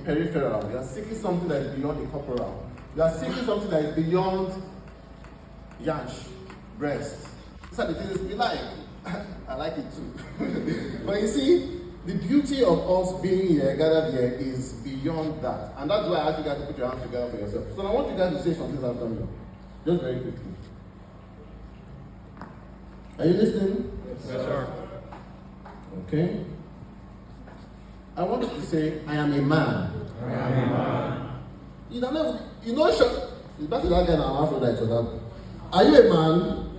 peripheral. You are seeking something that is beyond the corporal. You are seeking something that is beyond yansh, breast. These are the things we like. I like it too. But you see, the beauty of us being here, gathered here, is beyond that. And that's why I ask you guys to put your hands together for yourself. So I want you guys to say some things after me. Just very quickly. Are you listening? Yes, sir. Okay. I want you to say, I am a man. I am a man. You know, back to that guy now, Aphrodite or that. Are you a man?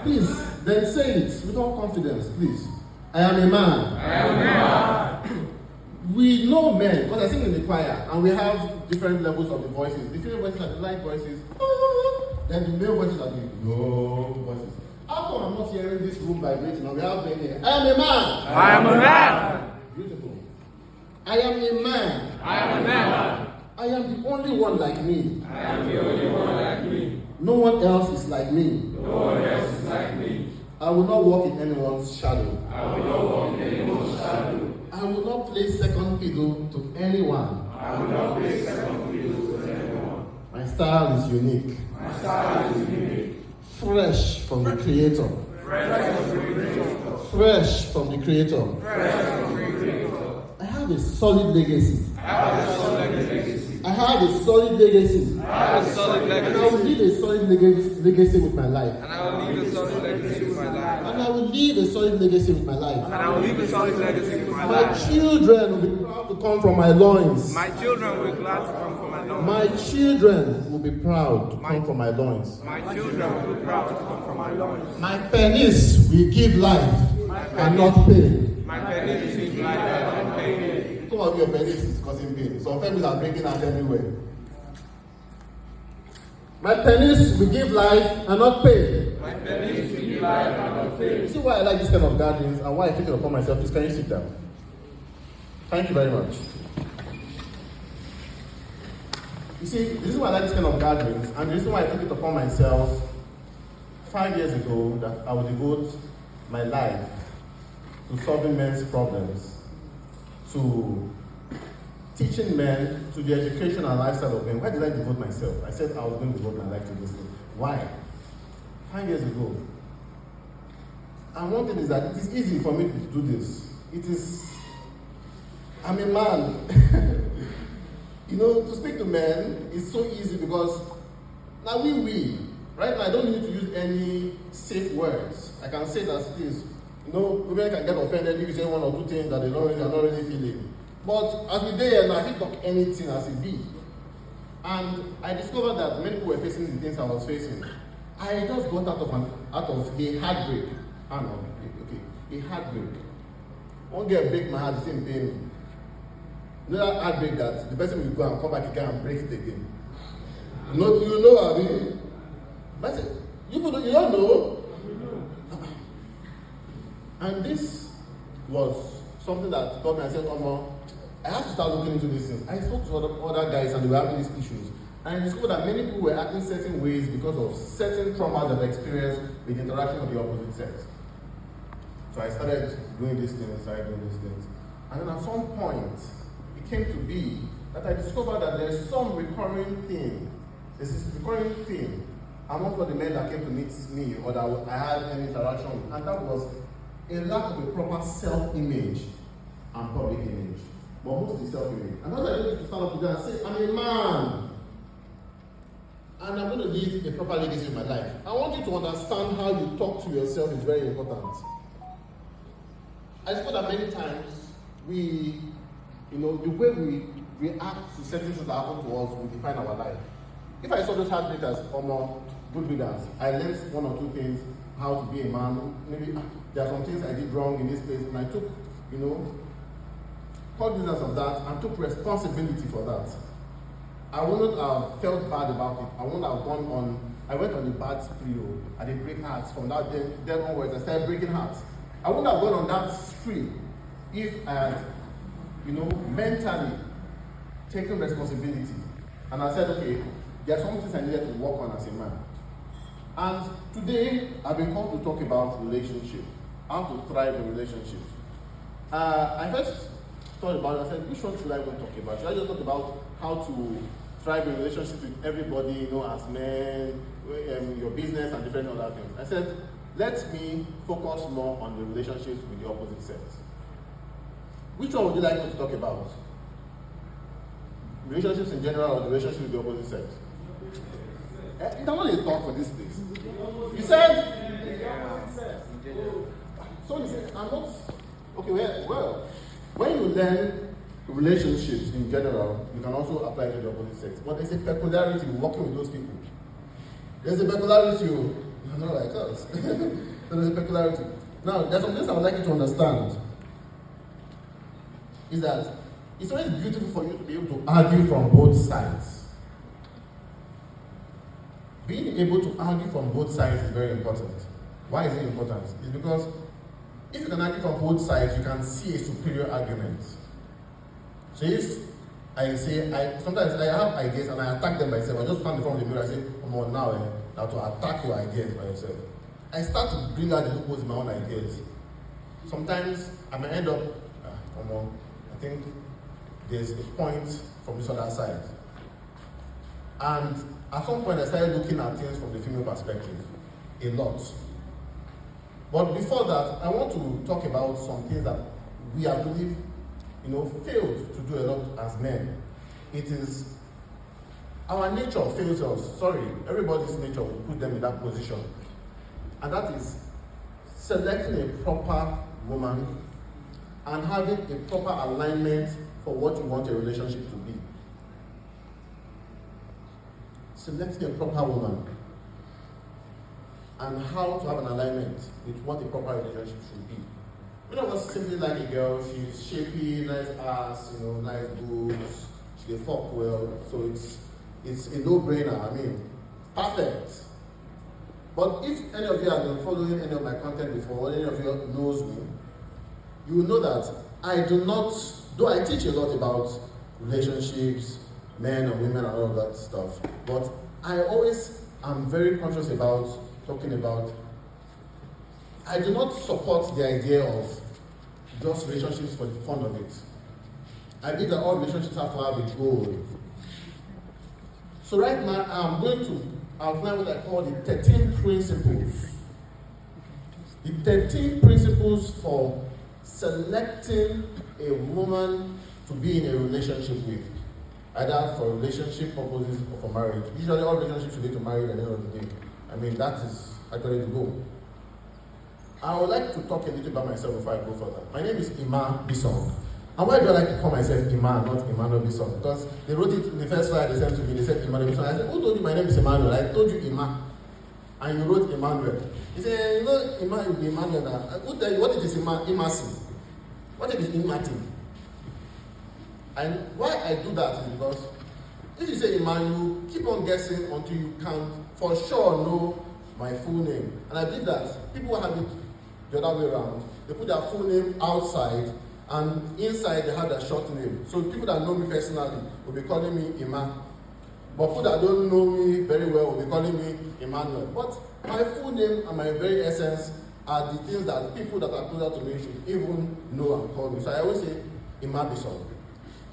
Please, then say it with all confidence, please. I am a man. I am a man. We know men, because I sing in the choir, and we have different levels of the voices. The female voices are the light voices, then the male voices are the low voices. How come I'm not hearing this room vibrating and we are playing here? I am a man. I am a man. Beautiful. I am a man. I am a man. I am the only one like me. I am the only one like me. No one else is like me. No one else is like me. I will not walk in anyone's shadow. I will not walk in anyone's shadow. I will not play second fiddle to anyone. I will not play second fiddle to anyone. My style is unique. My style is unique. Fresh from the Creator. Fresh from the Creator. Fresh from the Creator. Fresh from the Creator. I have a solid legacy. I have a solid legacy. I have a solid legacy. I have a solid And I will legacy. leave a solid legacy with my life. And I will leave a solid legacy with my life. And I will leave a solid legacy with my life. And I will leave a solid legacy with my My life. children will be proud to come from my loins. My children will be glad to come from my loins. My children will be proud to come from my loins. My children will be proud to come from my loins. My penis will give life and not pain. My penis is life and not pain. Some of your penis is causing pain. Some families are breaking out everywhere. My penis will give life and not pain. My penis will give life and not pain. You see why I like this kind of gatherings and why I take it upon myself? Please, can you sit down? Thank you very much. You see, the reason why I like this kind of gatherings, and the reason why I took it upon myself 5 years ago that I would devote my life to solving men's problems, to teaching men, to the education and lifestyle of men. Why did I devote myself? I said I was going to devote my life to this thing. Why? 5 years ago. And one thing is that it is easy for me to do this. I'm a man. You know, to speak to men is so easy because now right now I don't need to use any safe words. I can say that this. You know, women can get offended if you say one or two things that they are not really feeling. But as we day and I can talk anything as it be. And I discovered that many people were facing the things I was facing. I just got out of a heartbreak. I know, okay, a heartbreak. One girl break my heart, the same pain. You know that heartbreak that the person will go and come back again and break it again. You know what I mean? That's it. You don't know. And this was something that taught me. I said, I have to start looking into these things. I spoke to other guys and they were having these issues. And I discovered that many people were acting certain ways because of certain traumas they've experienced with interaction with the opposite sex. So I started doing these things, And then at some point, it came to be that I discovered that there's some recurring thing. There's this recurring thing among all the men that came to meet me or that I had an interaction with. And that was a lack of a proper self-image and public image. But mostly self-image. And that's why I need to stand up today and say, I'm a man. And I'm going to live a proper legacy in my life. I want you to understand how you talk to yourself is very important. I suppose that many times the way we react to certain things that happen to us will define our life. If I saw those heartbreakers or good leaders, I learned one or two things, how to be a man. Maybe there are some things I did wrong in this place, and I took, cognizance of that and took responsibility for that. I wouldn't have felt bad about it. I wouldn't have I went on a bad spree. I did break hearts. From that day onwards, I started breaking hearts. I wouldn't have gone on that spree if I had, mentally taken responsibility. And I said, okay, there are some things I needed to work on as a man. And today, I've been called to talk about relationship, how to thrive in relationships. I first thought about it. I said, which one should I even talk about? Should I just talk about how to thrive in relationships with everybody, as men, your business and different other things? I said, let me focus more on the relationships with the opposite sex. Which one would you like me to talk about? Relationships in general or the relationship with the opposite sex? You don't want to talk for this place. You said? So you said, I'm not. Okay, well, when you learn relationships in general, you can also apply it to the opposite sex. But there's a peculiarity working with those people. There's a peculiarity, you're not like us. There's a peculiarity. Now, there's some things I would like you to understand. Is that it's always beautiful for you to be able to argue from both sides. Being able to argue from both sides is very important. Why is it important? It's because if you can argue from both sides, you can see a superior argument. So if I say, sometimes I have ideas and I attack them by myself, I just stand in front of the mirror and say, come on now to attack your ideas by yourself. I start to bring out the loopholes in my own ideas. Sometimes I may end up, I think there's a point from this other side. And at some point I started looking at things from the female perspective, a lot. But before that, I want to talk about some things that we, I believe, failed to do a lot as men. It is our nature fails us. Sorry, everybody's nature will put them in that position. And that is selecting a proper woman and having a proper alignment for what you want a relationship to be. Selecting a proper woman and how to have an alignment with what a proper relationship should be. Many of us simply like a girl, she's shapy, nice ass, nice boobs, she fuck well, so it's a no-brainer, perfect. But if any of you have been following any of my content before, or any of you knows me, you will know that I do not, though I teach a lot about relationships, men and women and all of that stuff, but I always am very conscious about talking about, I do not support the idea of just relationships for the fun of it. I believe that all relationships have to have a goal. So right now, I'm going to outline what I call the 13 principles. The 13 principles for selecting a woman to be in a relationship with, either for relationship purposes or for marriage. Usually all relationships should lead to marriage at the end of the day. That is actually the goal. I would like to talk a little about myself before I go further. My name is Bissong. And why do I like to call myself Ima, not Emmanuel Bissong? Because they wrote it in the first slide they sent to me, they said Emmanuel Bissong. I said, who told you my name is Emmanuel? I told you Ima. And you wrote Emmanuel. He said, Ima will be Emmanuel now. Who tell you what it is Imasi? What it is Imati? And why I do that is because if you say Emmanuel, keep on guessing until you can for sure know my full name. And I believe that people have it the other way around. They put their full name outside, and inside they have their short name. So people that know me personally will be calling me Ima. But people that don't know me very well will be calling me Emmanuel. But my full name and my very essence are the things that people that are closer to me should even know and call me. So I always say Ima Bissong.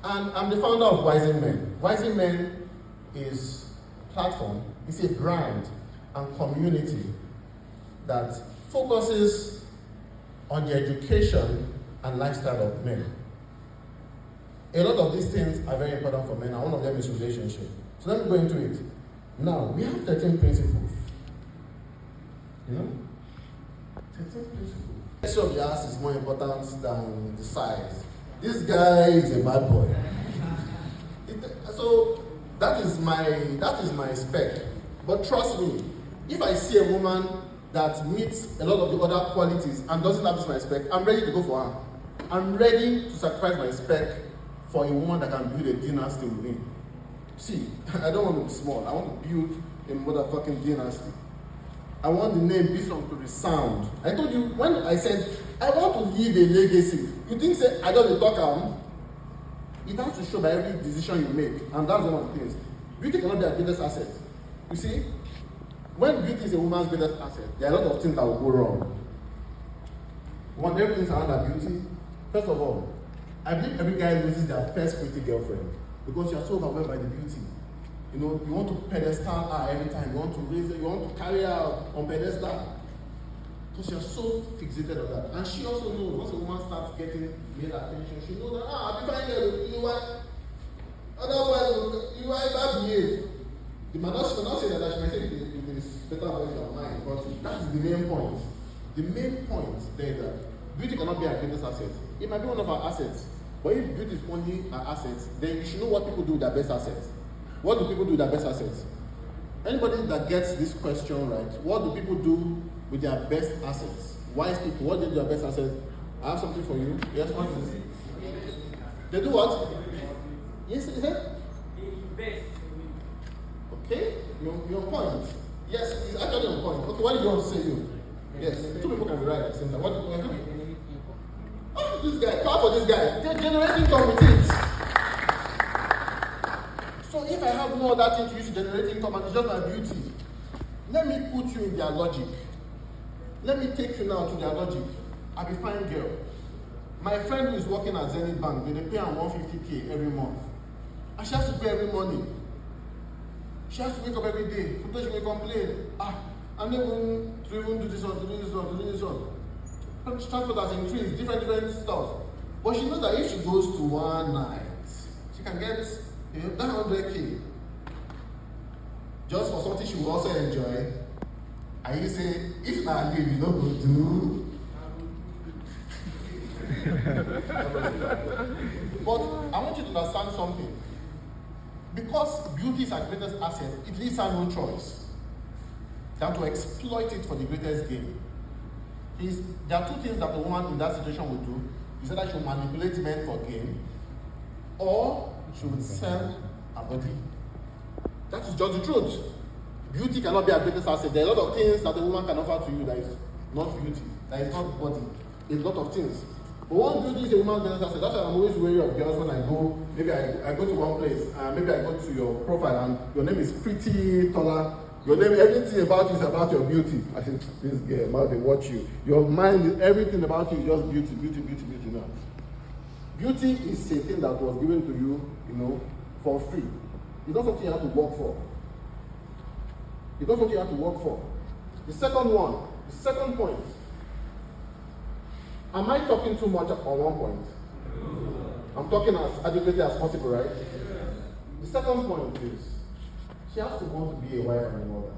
And I'm the founder of Enlightened Men. Enlightened Men is a platform, it's a brand and community that focuses on the education and lifestyle of men. A lot of these things are very important for men, and one of them is relationship. So let me go into it. Now, we have 13 principles. 13 principles. The size of the ass is more important than the size. This guy is a bad boy. So that is my spec. But trust me, if I see a woman that meets a lot of the other qualities and doesn't have this my spec, I'm ready to go for her. I'm ready to sacrifice my spec for a woman that can build a dynasty with me. See, I don't want to be small. I want to build a motherfucking dynasty. I want the name Bissong to resound. I told you, when I said, I want to leave a legacy, you think, say, I don't talk, it has to show by every decision you make. And that's one of the things. Beauty cannot be a greatest asset. You see, when beauty is a woman's greatest asset, there are a lot of things that will go wrong. One, everything's around her beauty. First of all, I believe every guy loses their first pretty girlfriend because you are so overwhelmed by the beauty. You know, you want to pedestal her every time. You want to raise her, you want to carry her on pedestal. Because you're so fixated on that. And she also knows once a woman starts getting male attention, she knows that, I'll be fine here, you know. Otherwise, you are bad behave. She might not say that, she might say it is better voice of mine, but that is the main point. The main point there is that beauty cannot be our greatest asset. It might be one of our assets, but if beauty is only our asset, then you should know what people do with their best assets. What do people do with their best assets? Anybody that gets this question right, what do people do with their best assets? Wise people, what do they do with their best assets? I have something for you. Yes, what is it? They do what? Yes, is it? Okay, your point. Yes, it's actually on point. Okay, what do you want to say you? Yes, two people can be right at the same time. What do you want to do? Oh, this guy, clap for this guy. They're generating income with it. So if I have no other thing to use to generate income and it's just my beauty, let me put you in their logic. Let me take you now to their logic. I'll be fine girl. My friend who is working at Zenith Bank, they pay her 150K every month. And she has to pay every morning. She has to wake up every day. Sometimes she may complain. I'm not going to even do this one, to do this one, to do this one. Transport has increased, different stuff. But she knows that if she goes to one night, she can get 900K. Just for something she will also enjoy. And you say, if not you don't go do. But I want you to understand something. Because beauty is our greatest asset, it leaves her no choice than to exploit it for the greatest gain. There are two things that a woman in that situation will do. Is that she will manipulate men for gain, or she will sell her body. That is just the truth. Beauty cannot be our greatest asset. There are a lot of things that a woman can offer to you that is not beauty, that is not body. A lot of things. But one beauty is a woman's greatest asset. That's why I'm always wary of girls when I go. Maybe I go to one place, maybe I go to your profile and your name is pretty taller. Your name, everything about you is about your beauty. I think this girl, now they watch you. Your mind, everything about you is just beauty, beauty, beauty, beauty now. Beauty is a thing that was given to you, for free. It's not something you have to work for. It's not something you have to work for. The second point. Am I talking too much on one point? I'm talking as adequately as possible, right? The second point is, she has to want to be a wife and a mother.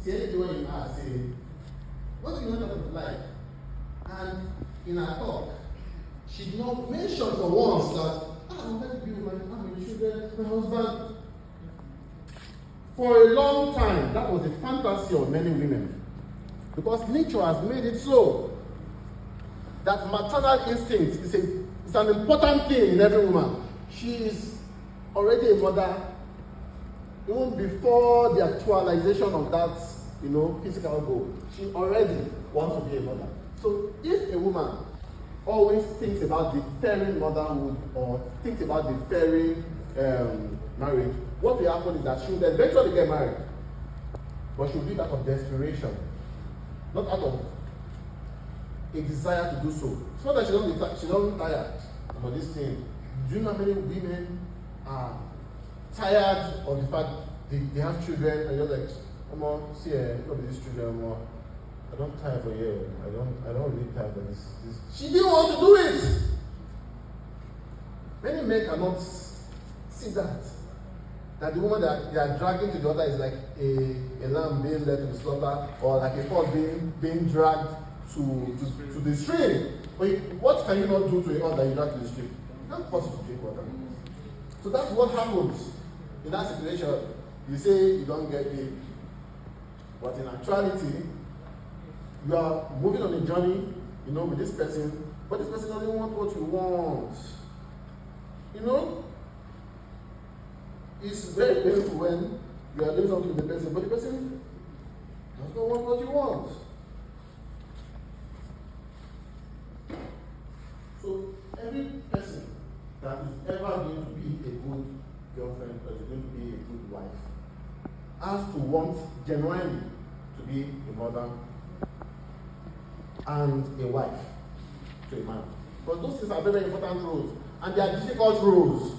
See, anything when you ask, say, what do you want to like? And in her talk, she did not mention for once that, I'm going to be with my family, children, my husband. For a long time, that was the fantasy of many women. Because nature has made it so that maternal instinct is an important thing in every woman. She is already a mother even before the actualization of that, physical goal. She already wants to be a mother. So if a woman always thinks about deferring motherhood or thinks about deferring marriage, what will happen is that she will eventually get married. But she will do it out of desperation, not out of a desire to do so. It's not that she doesn't tire about this thing. Do you know how many women are tired of the fact they have children and you're like, see, look at these children, I don't tire for you. I don't really tire for this. She didn't want to do it. Many men cannot see that the woman that they are dragging to the altar is like a lamb being led to the slaughter, or like a fox being dragged to the stream. But what can you not do to a horse that you drag to the stream? You can't force it to drink water. So that's what happens in that situation. You say you don't get paid, but in actuality, you are moving on a journey, with this person, but this person doesn't want what you want. It's very painful when you are doing something with the person, but the person does not want what you want. So every person that is ever going to be a good girlfriend or is going to be a good wife has to want genuinely to be a mother and a wife to a man. Because those things are very, very important roles. And they are difficult roles.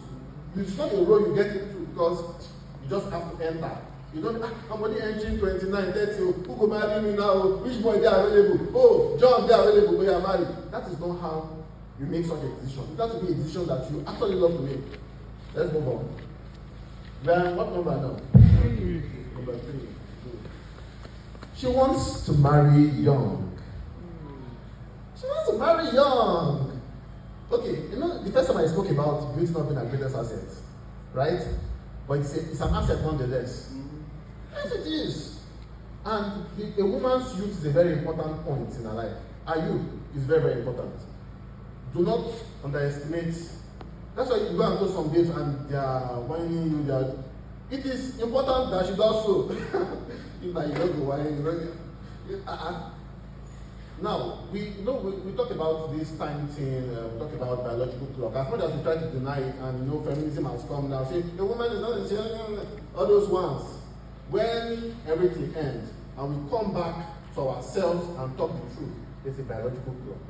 It's not a role you get into because you just have to enter. You don't, I'm only entering 29, 30, who go marry me now? Which boy they are available? Oh, John, they are available, we are married. That is not how you make such a decision. It has to be a decision that you actually love to make. Let's move on. Then, what number now? Number 3. She wants to marry young. She wants to marry young. Okay, you know, the first time I spoke about beauty not being a greatest asset, right? But it's an asset nonetheless. Yes, it is. And a woman's youth is a very important point in her life. Her youth is very, very important. Do not underestimate. That's why you go and go some dates and they are whining you. It is important that she does so. If like you don't go whining, Now, we talk about this time thing, we talk about biological clock. As much as we try to deny it, and feminism has come now, say the woman is not all those ones. When everything ends and we come back to ourselves and talk the truth, it's a biological clock.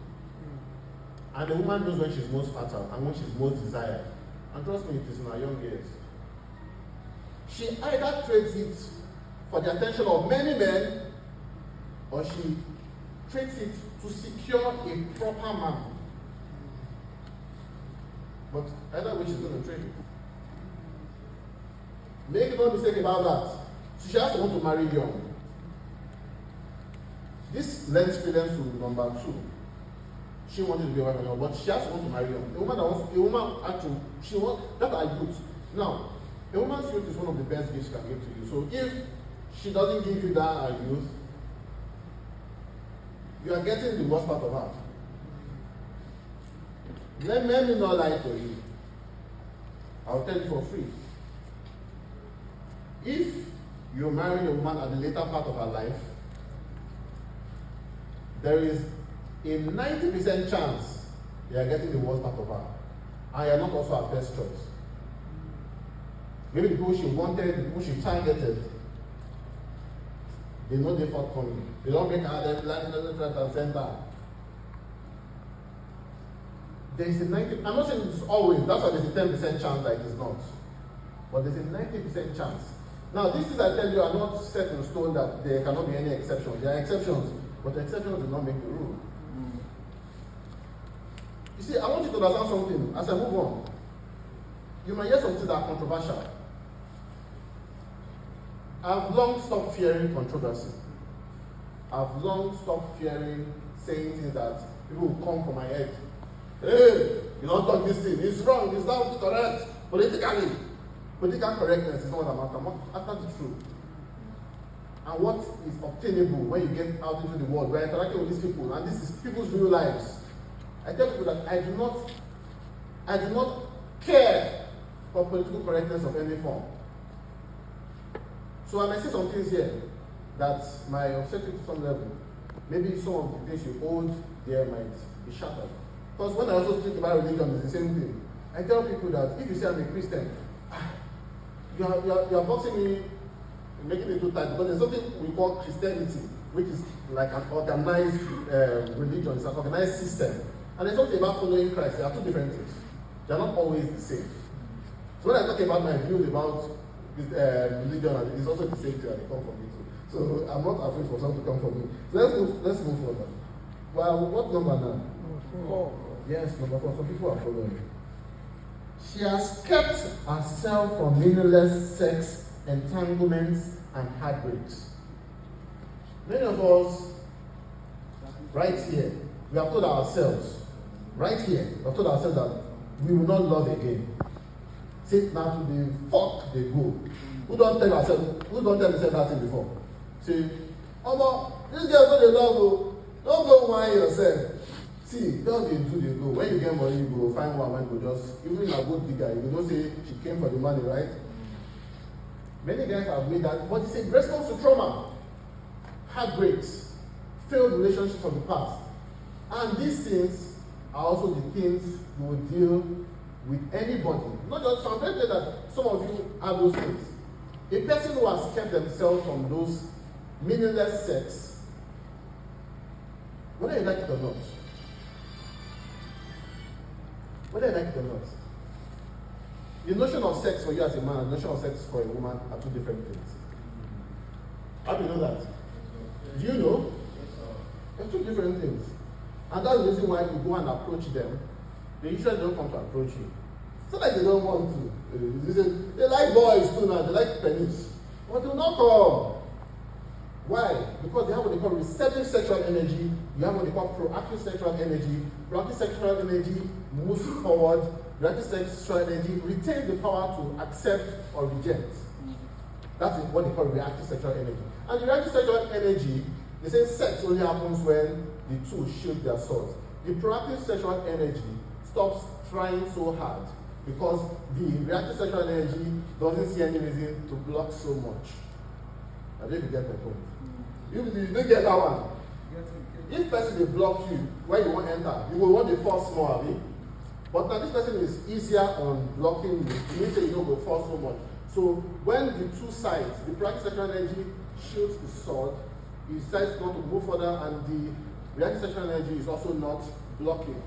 And the woman knows when she's most fertile and when she's most desired. And trust me, it is in her young years. She either trades it for the attention of many men, or she trades it to secure a proper man. But either way, she's going to trade it. Make no mistake about that. So she has to want to marry young. This lends credence to number 2. She wanted to be a wife, but she has to want to marry young. She wants that are youth. Now, a woman's youth is one of the best gifts she can give to you. So if she doesn't give you that youth, you are getting the worst part of her. Let me not lie to you. I'll tell you for free. If you're marrying a woman at the later part of her life, there is a 90% chance you are getting the worst part of her. And you are not also her first choice. Maybe the people she wanted, the people she targeted, they know they're forthcoming. They don't make her them left and center. There is a 90%, I'm not saying it's always, that's why there's a 10% chance that it is not. But there's a 90% chance. Now, these things I tell you are not set in stone that there cannot be any exceptions. There are exceptions, but the exceptions do not make the rule. You see, I want you to understand something as I move on. You might hear some things that are controversial. I've long stopped fearing controversy. I've long stopped fearing saying things that people will come from my head. Hey, you don't talk this thing. It's wrong. It's not correct. Politically. Political correctness is not what I'm after. I'm after the truth. And what is obtainable when you get out into the world, we're interacting with these people, and this is people's real lives. I tell people that I do not care for political correctness of any form. So I might say some things here that might upset you to some level. Maybe some of the things you hold there might be shattered. Because when I also speak about religion, it's the same thing. I tell people that if you say I'm a Christian, you are boxing me, making it too tight, because there's something we call Christianity, which is like an organized religion, it's an organized system. And there's something about following Christ. They are two different things. They are not always the same. So when I talk about my views about religion, it's also the same thing, and they come from me too. So I'm not afraid for someone to come from me. So let's move further. Well, what number now? Number 4. Yes, number 4. Some people are following. She has kept herself from meaningless sex, entanglements, and heartbreaks. Many of us, right here, we have told ourselves, right here, we have told ourselves that we will not love again. Say now to the fuck they go. Who don't tell themselves that thing before? Say, this girl don't they love you. Don't go whine yourself. See, just they do they go. When you get money, you go find one when you go just, even in a good digger, you don't say she came for the money, right? Many guys have made that, but it's a response to trauma, heartbreaks, failed relationships from the past. And these things are also the things you will deal with anybody. Not just some people that some of you have those things. A person who has kept themselves from those meaningless sex, whether you like it or not, whether you like it or not. The notion of sex for you as a man and the notion of sex for a woman are two different things. How do you know that? Do you know? They're two different things. And that's the reason why you go and approach them. They usually don't come to approach you. It's not like they don't want to. They like boys too now, they like penis. But they will not come. Why? Because they have what they call receptive sexual energy, you have what they call proactive sexual energy. Proactive sexual energy moves forward, reactive sexual energy retains the power to accept or reject. That is what they call reactive sexual energy. And the reactive sexual energy, they say sex only happens when the two shoot their swords. The proactive sexual energy stops trying so hard because the reactive sexual energy doesn't see any reason to block so much. I don't know if you get my point. You don't get that one. If person will block you where you won't enter, you will want the force more of it. But now this person is easier on blocking you. You mean say you don't go force so much. So when the two sides, the proactive sexual energy shoots the sword, he decides not to move further, and the reactive sexual energy is also not blocking.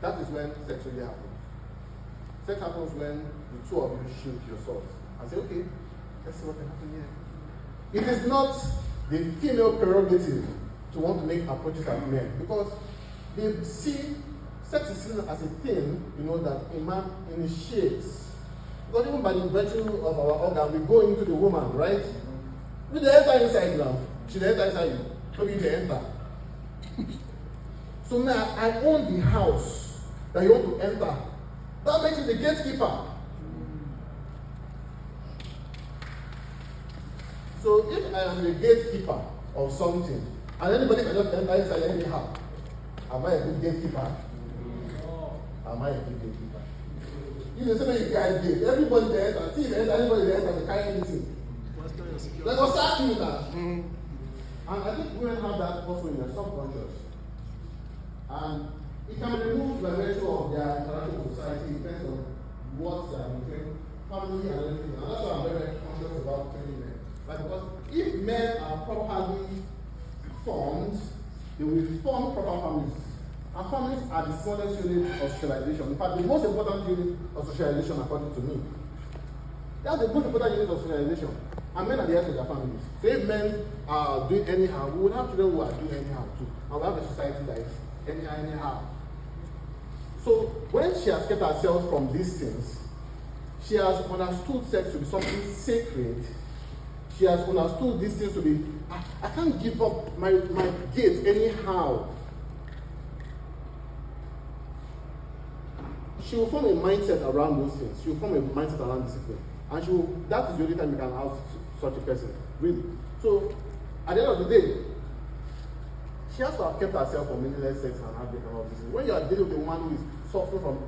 That is when sex really happens. Sex happens when the two of you shoot your swords and say, okay, let's see what can happen here. It is not the female prerogative to want to make approaches at men because they see sex is seen as a thing, that a man initiates. Because even by the virtue of our organ, we go into the woman, right? We dey enter inside now. She dey enter inside you. So you dey enter. So now I own the house that you want to enter. That makes you the gatekeeper. So if I am the gatekeeper of something, and anybody can just enter inside anyhow, am I a good gatekeeper? Am I a good gatekeeper? You know, somebody guys gate. Everybody there enter. See, anybody there enter, they carry anything. They go start you that. And I think women have that also in their subconscious. And it can be removed by virtue of their interaction with society, depends on what they are between family and everything. And that's why I'm very, very conscious about training men. Like, because if men are properly formed, they will form proper families. And families are the smallest unit of socialization. In fact, the most important unit of socialization, according to me. That's the most important unit of socialization. And men are the heads of their families. So if men are doing anyhow, we will have children who are doing anyhow too. And we have a society that is anyhow. So when she has kept herself from these things, she has understood sex to be something sacred. She has understood these things to be, I can't give up my gate anyhow. She will form a mindset around those things. She will form a mindset around discipline. And that is the only time you can have such a person, really. So, at the end of the day, she has to have kept herself from meaningless sex and heartbreak and all this. When you are dealing with a woman who is suffering from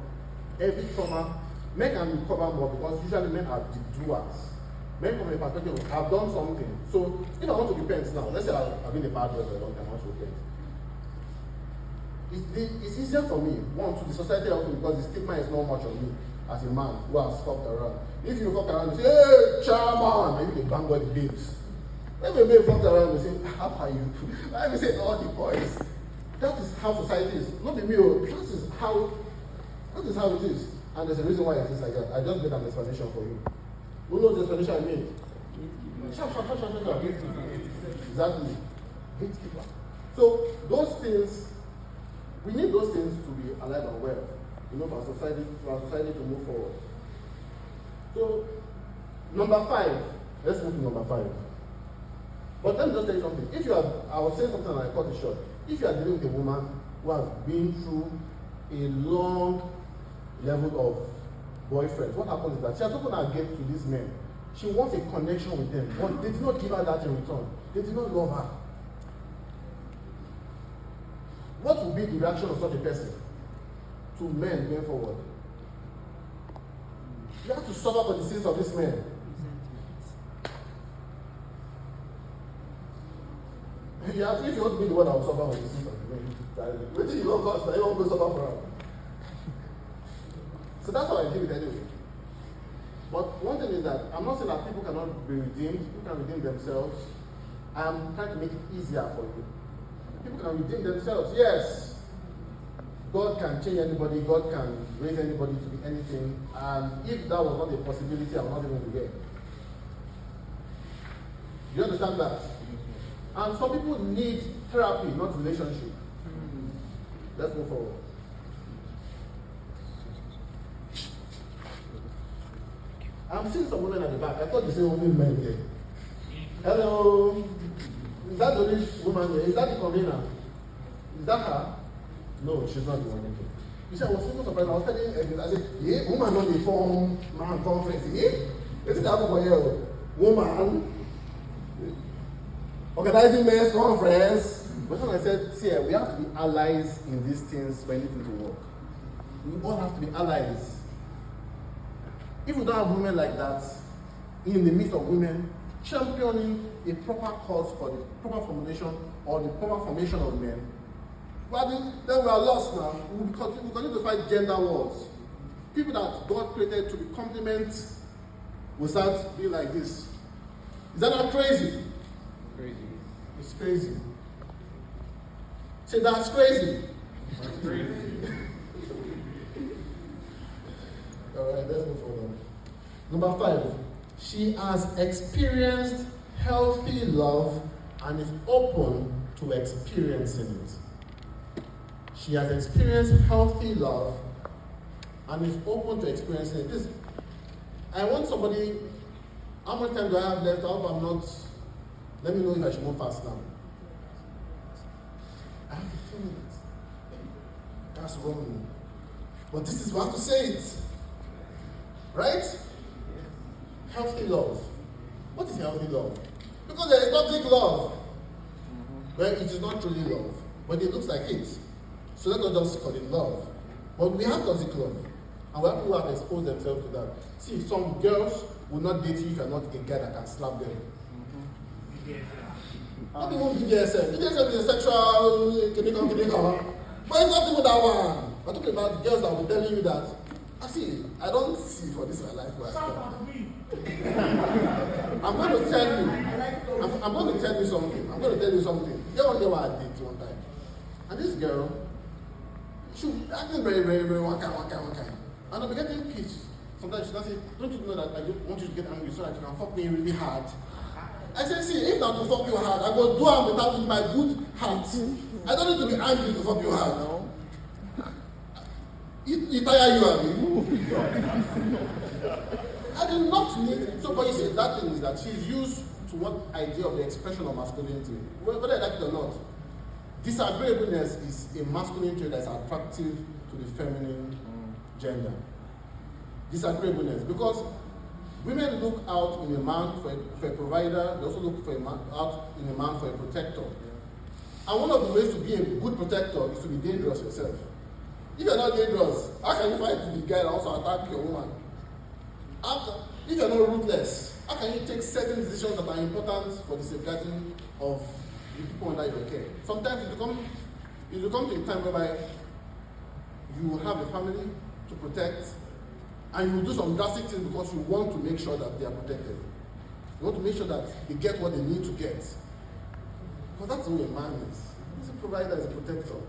heavy trauma, men can recover more because usually men are the doers. Men from a perspective of, I've done something. So, if I want to repent now, let's say I've been a bad boy for a long time, I want to repent. It's easier for me, one, to the society also because the stigma is not much on me as a man who has fucked around. If you fuck around, you say, hey, charman, and you can bang all the babes. When a babe fucked around, you say, how are you? Let me say all the boys. That is how society is. Not the mirror. That is how it is. And there's a reason why it is like that. I just made an explanation for you. Who knows the explanation I made? Exactly. Gatekeeper. So those things, we need those things to be alive and well, for our society to move forward. So, number 5, let's move to number 5. But let me just tell you something. I was saying something and I cut it short. If you are dealing with a woman who has been through a long level of boyfriends, what happens is that she has opened her gate to these men. She wants a connection with them, but they did not give her that in return. They did not love her. What will be the reaction of such a person to men going forward? You have to suffer for the sins of these men. If you want to be the one that will suffer for the sins of the men, wait till you don't cause that you won't go suffer for them. So that's how I deal with it anyway. But one thing is that I'm not saying that people cannot be redeemed, people can redeem themselves. I'm trying to make it easier for you. People can redeem themselves, yes. God can change anybody, God can raise anybody to be anything, and if that was not a possibility, I would not even be here. Do you understand that? And some people need therapy, not relationship. Let's move forward. I'm seeing some women at the back. I thought you said only men there. Hello. Is that the only woman there? Is that the convener? Is that her? No, she's not the one. You said I was so surprised. I was telling you, I said, yeah, woman on the phone, man conference. Yeah? Is it that for you? Woman organizing men's conference. But then I said, see, we have to be allies in these things for anything to work. We all have to be allies. If we don't have women like that, in the midst of women, championing a proper cause for the proper formulation or the proper formation of men, well, then we are lost now. We continue to fight gender wars. People that God created to be complement will start being like this. Is that not crazy? Crazy. It's crazy. Say, that's crazy. That's crazy. All right, let's move forward. Number 5, she has experienced healthy love and is open to experiencing it. She has experienced healthy love and is open to experiencing it. This, I want somebody, how much time do I have left? I hope I'm not, let me know if I should move fast now. I have 15 minutes. That's wrong. But this is what I have to say it. Right? Healthy love. What is healthy love? Because there is toxic love. Well, it is not truly love, but it looks like it. So let us just call it love. But we have toxic love. And we have people who have exposed themselves to that. See, some girls will not date you if you're not a guy that can slap them. Not even BDSM. BDSM is a sexual chemical. But it's not even that one. I'm talking about girls that will be telling you that, I don't see for this my life where I stop. I'm going to tell you. I'm going to tell you something. There was a girl I did one time. And this girl, she was acting very, very, very one kind. And I'll be getting pissed. Sometimes she'll say, don't you know that I don't want you to get angry so that you can fuck me really hard? I said, see, if not to fuck you hard, I go do it with my good heart. I don't need to be angry to fuck you hard. No. You tire you, Abby. I do not need. So, but you see, that thing is that she's used to what idea of the expression of masculinity, whether I like it or not. Disagreeableness is a masculine trait that is attractive to the feminine gender. Disagreeableness, because women look out in a man for a provider. They also look out in a man for a protector. And one of the ways to be a good protector is to be dangerous yourself. If you're not dangerous, how can you fight the guy that also attack your woman? If you're not ruthless, how can you take certain decisions that are important for the safeguarding of the people under your care? Sometimes it will come to a time whereby you will have a family to protect, and you will do some drastic things because you want to make sure that they are protected. You want to make sure that they get what they need to get. Because that's who a man is. He's a provider, he's a protector.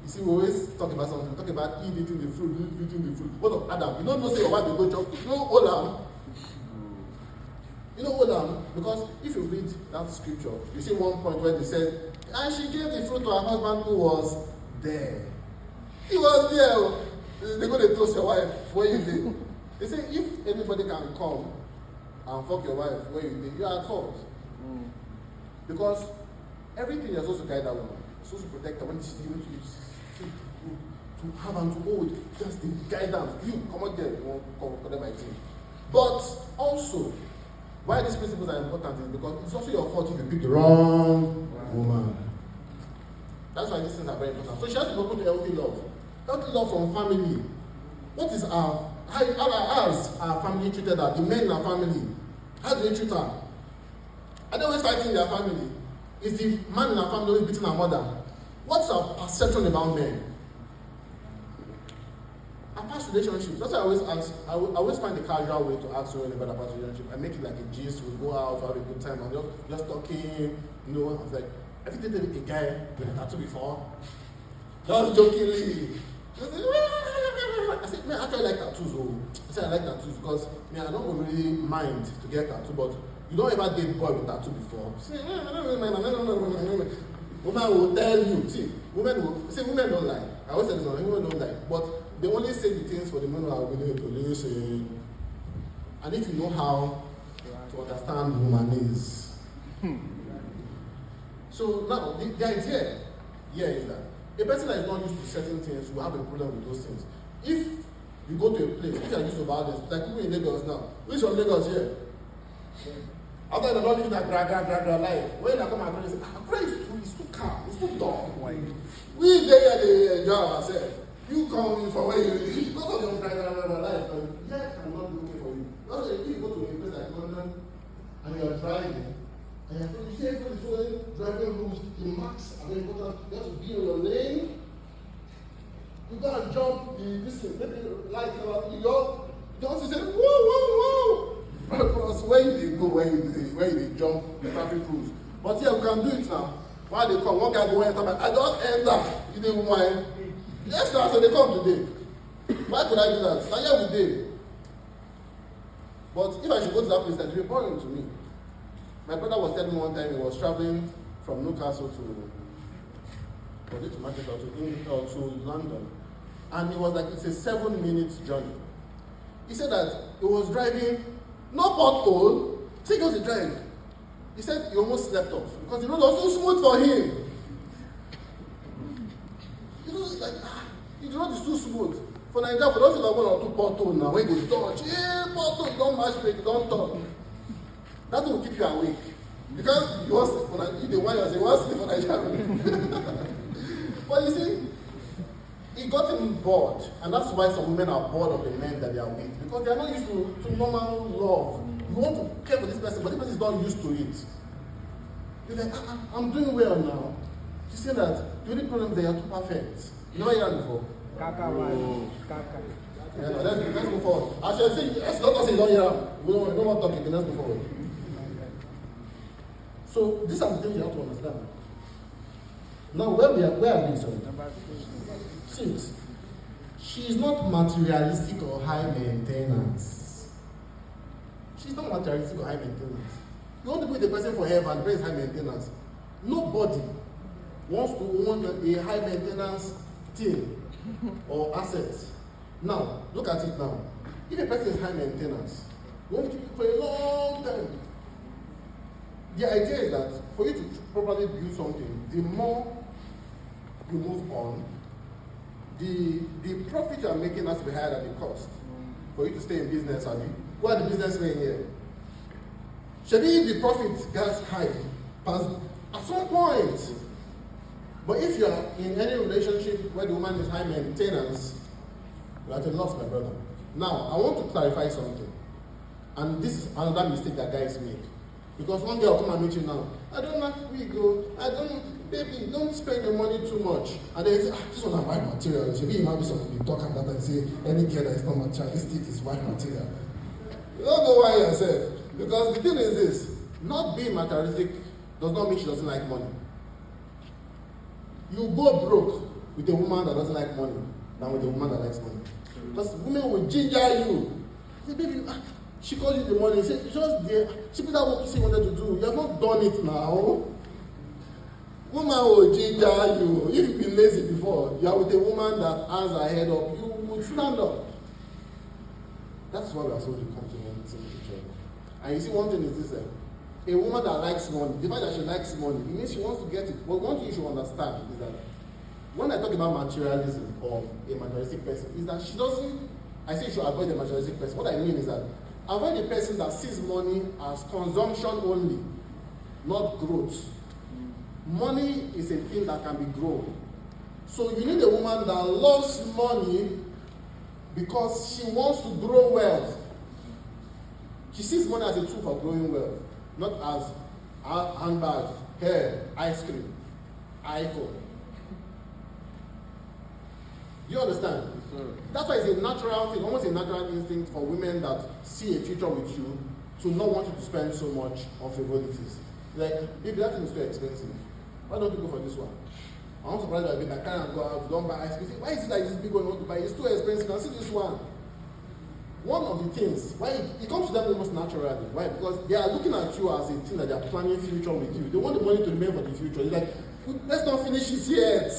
You see, we always talk about something. We talk about eating the fruit. What of Adam? You don't know say your wife will go chop. You know Olam. You know Olam? Because if you read that scripture, you see one point where they said, and she gave the fruit to her husband who was there. He was there. They're going to toast your wife where you live. They say, if anybody can come and fuck your wife where you live, you are at fault. Because everything you're supposed to guide that woman. You're supposed to protect her when she's giving to you. To have and to hold, just the guidance. You come out there, you won't come my team. But also, why these principles are important is because it's also your fault if you pick the wrong woman. That's why these things are very important. So she has to be open to healthy love. Healthy love from family. What is how has our family treated her? The men in our family. How do they treat her? Are they always fighting their family? Is the man in our family always beating our mother? What's our perception about men? Our past relationships. That's why I always ask. I always find a casual way to ask someone about a past relationship. I make it like a gist. We go out, have a good time, and just talking. You know, I was like, have you dated a guy with a tattoo before? Just jokingly. I said, man, I actually like tattoos. Oh. I said, I like tattoos because, man, I don't really mind to get tattoo, but you don't ever date boy with tattoo before. Say, woman will tell you. See, women don't lie. I always say this, women don't lie. But they only say the things for the men who are willing to listen. And if you know how to understand womanese. So now, the idea here is that a person that is not used to certain things will have a problem with those things. If you go to a place, if you are used to about this, like people in Lagos now, which from Lagos here? After they're not living that gra life, when they come and say, Accra is too calm, it's too dark. We there, they enjoy ourselves. You come for where you live, because of your gra life, yeah, cannot do okay for you. Because if you go to a place like London and you're driving, and you see everybody following driving rules, the marks are very important. You have to be on your lane. You go and jump, maybe like you don't say, whoa. Because when you go, when you jump the traffic rules. But yeah, we can do it now. Why they come? One guy go enter, I don't enter. You didn't mind. Yes, sir, so they come today. Why could I do that? Now yeah, we did. But if I should go to that place, that would be boring to me. My brother was telling me one time he was traveling from Newcastle to Manchester to London, and it was like it's a 7-minute journey. He said that he was driving, no pothole. See, he goes to drive. He said he almost slept off because the road was too smooth for him. You know, like the road is too smooth. For Nigeria, for those who have 1 or 2 potholes now, when you go touch, pothole, you don't match brake, you don't turn. That will keep you awake. Because you want to sleep for Nigeria, you want to sleep for Nigeria. But you see, it got him bored, and that's why some women are bored of the men that they are with, because they are not used to normal love. You want to care for this person, but this person is not used to it. You're like, I'm doing well now. You say that the only problem is that you're too perfect. You never heard that before? Kaka. Yeah, let's move forward. I should say, let's not say you don't hear that. We don't want to talk again, let's move forward. So these are the things you have to understand. Now, where are we? Sorry. 6. She is not materialistic or high maintenance. She's not materialistic or high maintenance. You want to be the person forever and the person is high maintenance. Nobody wants to own a high maintenance thing or asset. Now, look at it now. If a person is high maintenance, you want to keep it for a long time. The idea is that for you to properly build something, the more you move on, the profit you are making has to be higher than the cost for you to stay in business. Who are the businessmen here? If the profit gets high at some point. But if you are in any relationship where the woman is high maintenance, you're at a loss, my brother. Now, I want to clarify something. And this is another mistake that guys make. Because one girl will come and meet you now. I don't like we go. Baby, don't spend your money too much. And they say, this one is wife material. Maybe you might be something you talk about and say, any girl that is not materialistic is wife material. You don't know why yourself. Because the thing is this, not being materialistic does not mean she doesn't like money. You go broke with a woman that doesn't like money than with a woman that likes money. Because women will ginger you. Say, baby, she calls you the money. Say, just there. She did that what you say you wanted to do. You have not done it now. Woman will ginger you. If you've been lazy before, you are with a woman that has her head up, you will stand up. That's why we are so complementing each other. And you see, one thing is this: a woman that likes money, the fact that she likes money, it means she wants to get it. But one thing you should understand is that when I talk about materialism or a materialistic person, is that she doesn't. I say you should avoid the materialistic person. What I mean is that avoid the person that sees money as consumption only, not growth. Money is a thing that can be grown. So you need a woman that loves money because she wants to grow wealth. She sees money as a tool for growing wealth, not as handbag, hair, ice cream, iPhone. Do you understand? Sure. That's why it's a natural thing, almost a natural instinct for women that see a future with you to not want you to spend so much on frivolities. Like, if that thing is too expensive, why don't you go for this one? I want to surprise my baby, I can't go out, don't buy ice cream. Why is it that this big one you want to buy? It's too expensive. Now see this one. One of the things, why it comes to them almost naturally. Why? Because they are looking at you as a thing that they are planning future with you. They want the money to remain for the future. It's like, let's not finish this yet.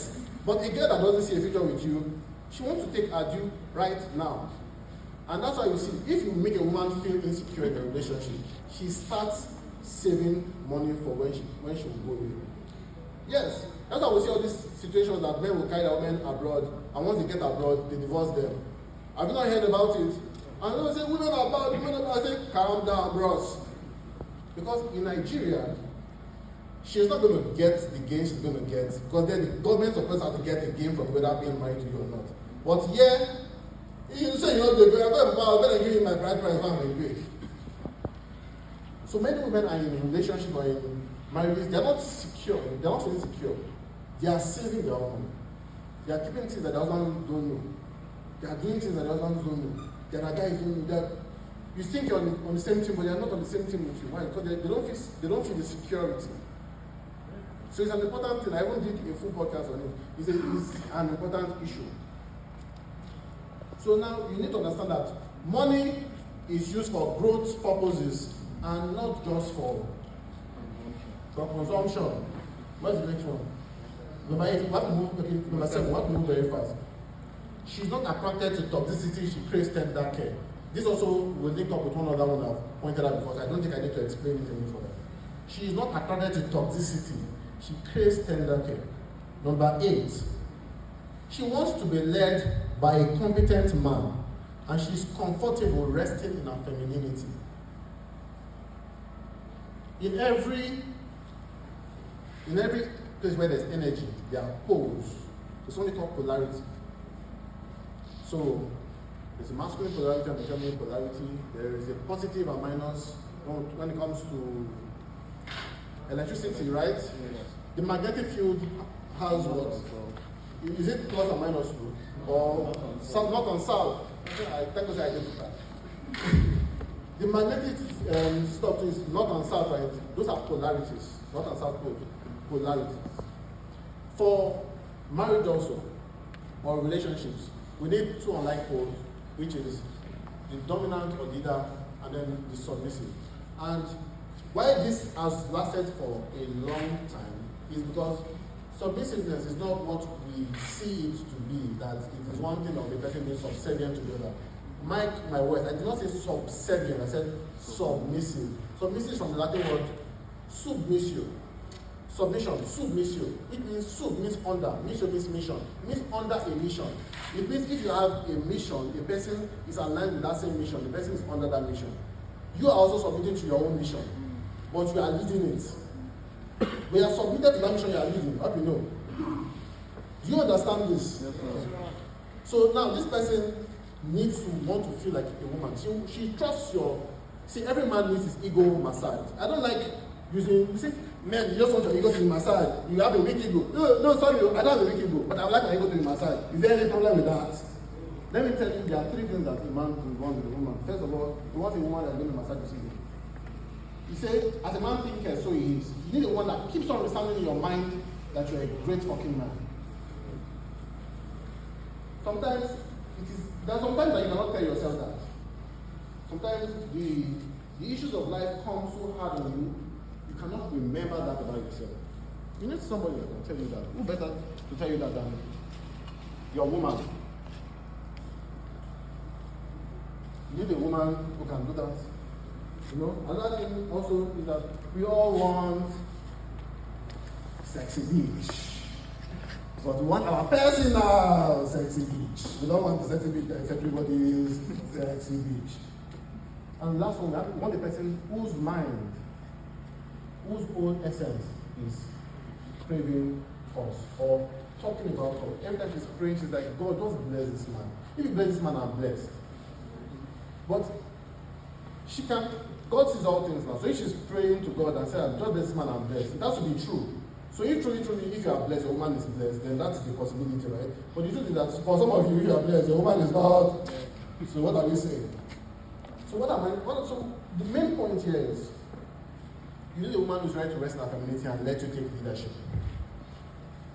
But a girl that doesn't see a future with you, she wants to take her due right now. And that's why you see, if you make a woman feel insecure in a relationship, she starts saving money for when she will go away. Yes, that's why we see all these situations that men will carry their women abroad, and once they get abroad, they divorce them. Have you not heard about it? And they say, women are bad, women are bad. I say, calm down, bros. Because in Nigeria, she's not going to get the gain she's going to get, because then the government supposed to have to get a gain from whether being married to you or not. But yeah, you say you're not the girl, I'm better give you my bride price and my grade. So many women are in a relationship or in marriages, they're not secure, they're not feeling secure. They are saving their money. They are keeping things that the husband don't know. They are doing things that the husband don't know. There are guys don't know. You think you're on the same team, but they're not on the same team with you. Why? Because they don't feel the security. So it's an important thing. I even did a full podcast on it. It's an important issue. So now you need to understand that money is used for growth purposes and not just for consumption. What's the next one? Number 8, number 7, what move very fast. She's not attracted to toxicity, she craves tender care. This also will link up with one other one I've pointed out before. I don't think I need to explain it any further. She is not attracted to toxicity, she craves tender care. Number 8, she wants to be led by a competent man, and she's comfortable resting in her femininity. In every place where there's energy, there are poles. It's only called polarity. So there's a masculine polarity and a feminine polarity. There is a positive and minus when it comes to electricity, right? Yes. The magnetic field has what? Is it plus or minus 2? Or south, north and south? I think I did that. The magnetic stuff is north and south, right? Those are polarities. North and south polarities. For marriage also, or relationships, we need 2 unlike poles, which is the dominant or leader, and then the submissive. And why this has lasted for a long time is because submissiveness is not what we see it to be, that it is one thing of the person being subservient to the other. Mark my words, I did not say subservient, I said submissive. Submissive is from the Latin word submissio. Submission, submissio. It means sub means under, missio means mission. It means under a mission. It means if you have a mission, a person is aligned with that same mission, the person is under that mission. You are also submitting to your own mission, but you are leading it. We are submitted to that mission you are leading. How do you know? Do you understand this? Yes, so now this person needs to want to feel like a woman. She trusts your. See, every man needs his ego massaged. I don't like using. You see, men, you just want your ego to be massaged. You have a weak ego. No, sorry, I don't have a weak ego, but I would like my ego to be massaged. Is there any problem with that? Let me tell you, there are 3 things that a man will want with a woman. First of all, you want a woman that's going to massage his ego. You say, as a man thinker, so he is. You need a woman that keeps on resounding in your mind that you're a great fucking man. Sometimes there are sometimes that you cannot tell yourself that. Sometimes the issues of life come so hard on you, you cannot remember that about yourself. You need somebody that can tell you that. Who better to tell you that than your woman? You need a woman who can do that. You know, another thing also is that we all want sexy beach. But we want our personal sexy beach. We don't want the sexy beach that is everybody's sexy beach. And last one, we want a person whose mind, whose own essence is craving us or talking about us. Every time she's praying, she's like, God, just bless this man. If you bless this man, I'm blessed. But she can, God sees all things now. So if she's praying to God and saying, just bless this man, I'm blessed, that should be true. So if truly, if you are blessed, your woman is blessed, then that is the possibility, right? But the truth is that for some of you, if you are blessed, your woman is not. So what are we saying? So so the main point here is, you need a woman who's ready to rest in her femininity and let you take leadership.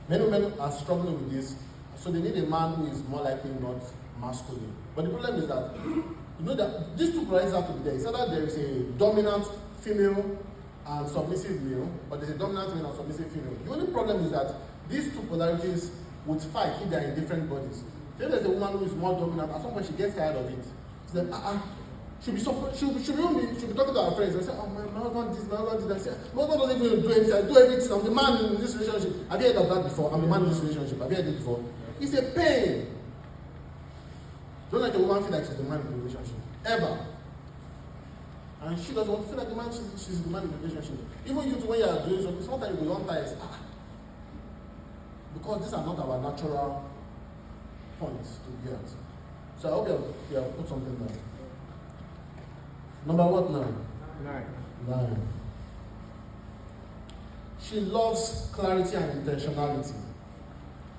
Many women are struggling with this, so they need a man who is more likely not masculine. But the problem is that, you know that these two polarities have to be there. It's either there is a dominant female and submissive male, or there's a dominant male and submissive female. The only problem is that these two polarities would fight if they are in different bodies. If there's a woman who is more dominant, at some point she gets tired of it. She's like, she'll be talking to her friends and say, oh, my husband this, my husband this. I say, my husband doesn't even do anything. I do everything. I'm the man in this relationship. Have you heard of that before? I'm the man in this relationship. Have you heard it before? It's a pain. Don't let a woman feel like she's the man in the relationship. Ever. And she doesn't want to feel like the man, she's the man in the relationship. Even you two, when you are doing something, sometimes you will want tired. Because these are not our natural points to be at. So I hope you have put something down. Number what now? 9. She loves clarity and intentionality.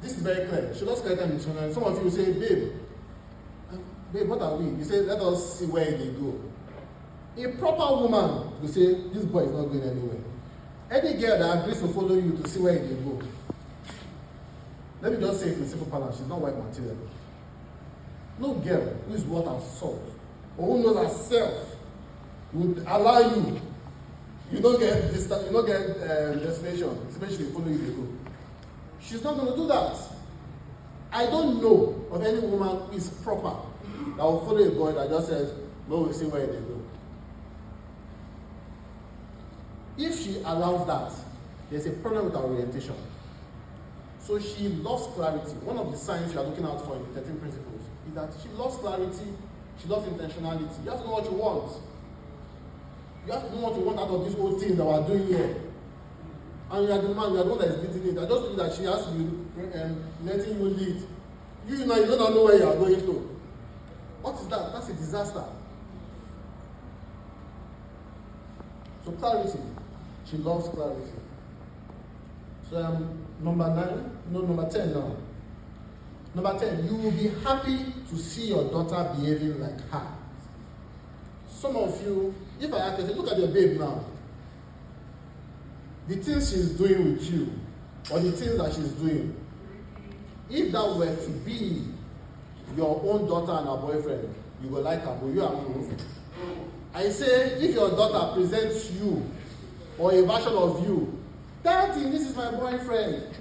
This is very clear. She loves clarity and intentionality. Some of you will say, babe, what are we? You say, let us see where they go. A proper woman will say, this boy is not going anywhere. Any girl that agrees to follow you to see where they go. Let me just say it in simple parlance, she's not white material. No girl who is worth her salt or who knows herself would allow you. You don't get destination, especially follow you they go. She's not going to do that. I don't know of any woman who is proper that will follow a boy that just says, no, we'll see where they go. If she allows that, there's a problem with her orientation. So she loves clarity. One of the signs you are looking out for in the 13 principles is that she loves clarity, she loves intentionality. You have to know what you want. You have to know what you want out of this whole thing that we're doing here. And you are the man, you are the one that is leading it. I just feel that she has to be letting you lead. You know, you don't know where you are going to. What is that? That's a disaster. So clarity. She loves clarity. So number 10 now. Number 10, you will be happy to see your daughter behaving like her. Some of you, if I ask you, look at your babe now. The things she's doing with you, or the things that she's doing, if that were to be your own daughter and her boyfriend, you will like her, but you approve. I say, if your daughter presents you, or a version of you, Daddy, this is my boyfriend,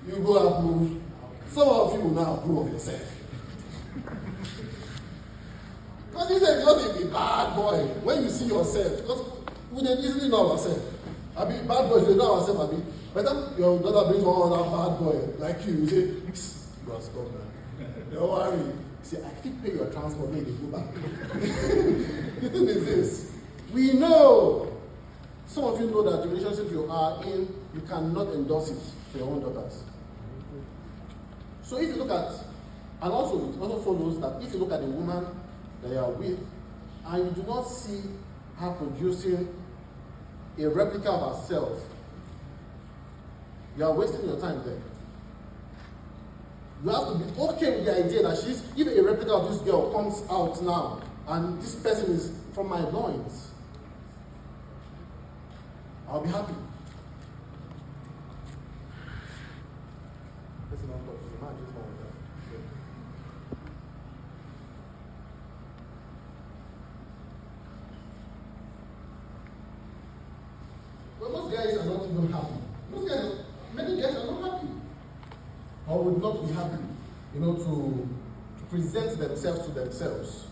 you go approve. Some of you will now approve of yourself. Because you say, just be a bad boy when you see yourself. Because we don't easily know ourselves. I mean, bad boys, they know ourselves, I mean. By the time your daughter brings one other bad boy like you say, you are stop, man. Don't worry. You say, I think pay your transport when you go back. The thing is this, we know. Some of you know that the relationship you are in, you cannot endorse it for your own daughters. So if you look at, and also it also follows that if you look at the woman that you are with, and you do not see her producing a replica of herself, you are wasting your time there. You have to be okay with the idea that if a replica of this girl comes out now, and this person is from my loins, I'll be happy. Listen, I'm not the man just want that. But most guys are not even happy. Many guys are not happy. Or would not be happy, to present themselves to themselves.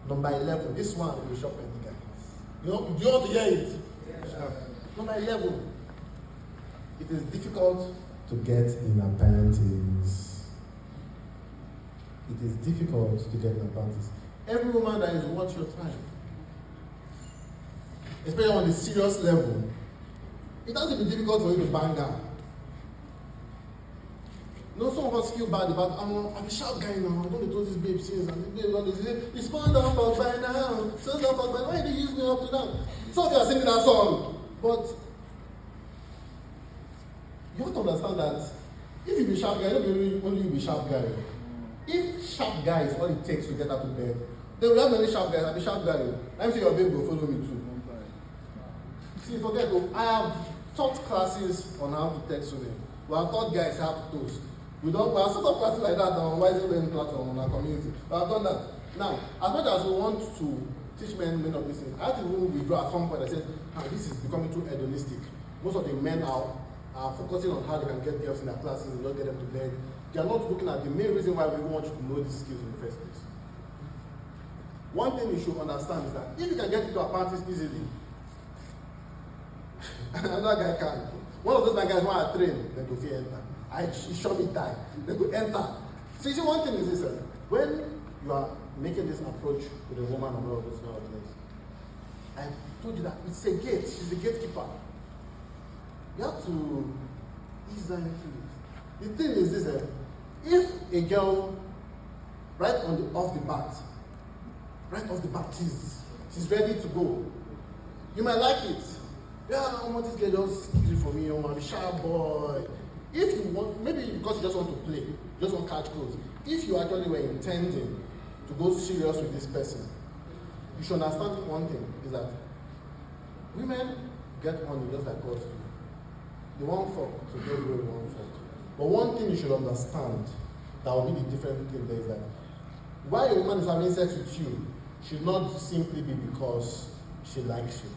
Number 11, this one will shock many guys. Do you want to hear it? Yeah. Number 11, it is difficult to get in her panties. It is difficult to get in her panties. Every woman that is worth your time, especially on the serious level, it has to be difficult for you to bang her. Some of us feel bad about, I'm a sharp guy now, I'm going to do this babe since, and this babe going to say, it's fun down for by now, so down for by now, why do you use me up to now? Some of you are singing that song, but you have to understand that if you be sharp guy, don't be only you be sharp guy. If sharp guy is all it takes to get out of bed, then we have many sharp guys, I'll be sharp guy. I'm sure your babe will follow me too. See, forget, I have taught classes on how to text women. We have taught guys how to toast. We have set up classes like that on Wisely Learning platform on our community. We have done that. Now, as much as we want to teach men many of these things, I think we will withdraw at some point and say, this is becoming too hedonistic. Most of the men are focusing on how they can get girls in their classes and not get them to bed. They are not looking at the main reason why we want you to know these skills in the first place. One thing you should understand is that if you can get into our parties easily, another guy can. One of those guys when I train, they go see enter. He show me die. They go enter. So you see, one thing is this: when you are making this approach with a woman or all those kind of things, I told you that it's a gate. She's the gatekeeper. You have to ease her into it. The thing is this: if a girl, off the bat, she's ready to go. You might like it. Yeah, I want this girl just easy for me. I'm a sharp boy. If you want, maybe because you just want to play, you just want to catch clothes. If you actually were intending to go serious with this person, you should understand one thing is that women get money just like us do. They won't fuck to get where they won't fuck. But one thing you should understand that will be the different thing there is that why a woman is having sex with you should not simply be because she likes you.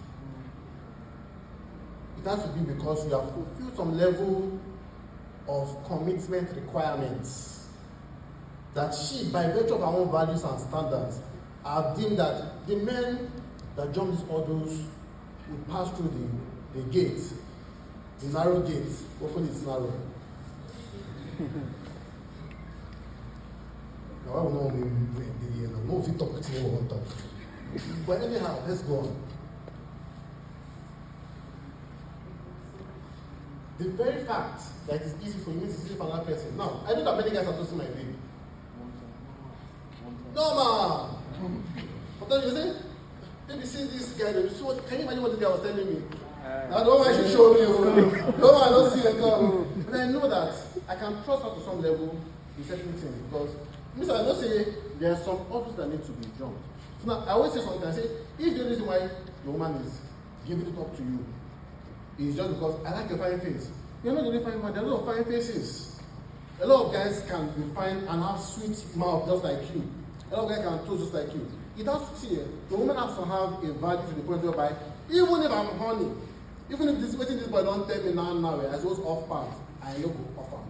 It has to be because you have fulfilled some level of commitment requirements that she, by virtue of her own values and standards, have deemed that the men that jump these hurdles will pass through the gate, the narrow gate. Hopefully it's narrow. Now, I will not know if you talk to me or won't talk. But anyhow, let's go on. The very fact that it is easy for you to see for another person. Now, I know that many guys are toasting my baby. No, man. But then you say, maybe see this guy. Can you imagine what this guy was telling me? I don't want to show me. No, I don't see it. But I know that I can trust her to some level in certain things because I don't say there are some offers that need to be jumped. So now I always say something. I say, if the reason why the woman is giving it up to you is just because I like your fine face. You're not the only fine man, there are a lot of fine faces. A lot of guys can be fine and have sweet mouth just like you. A lot of guys can toast just like you. It has to see, the woman has to have a value to the point whereby, even if I'm horny, even if this boy don't tell me now, I suppose off part, I no go offer.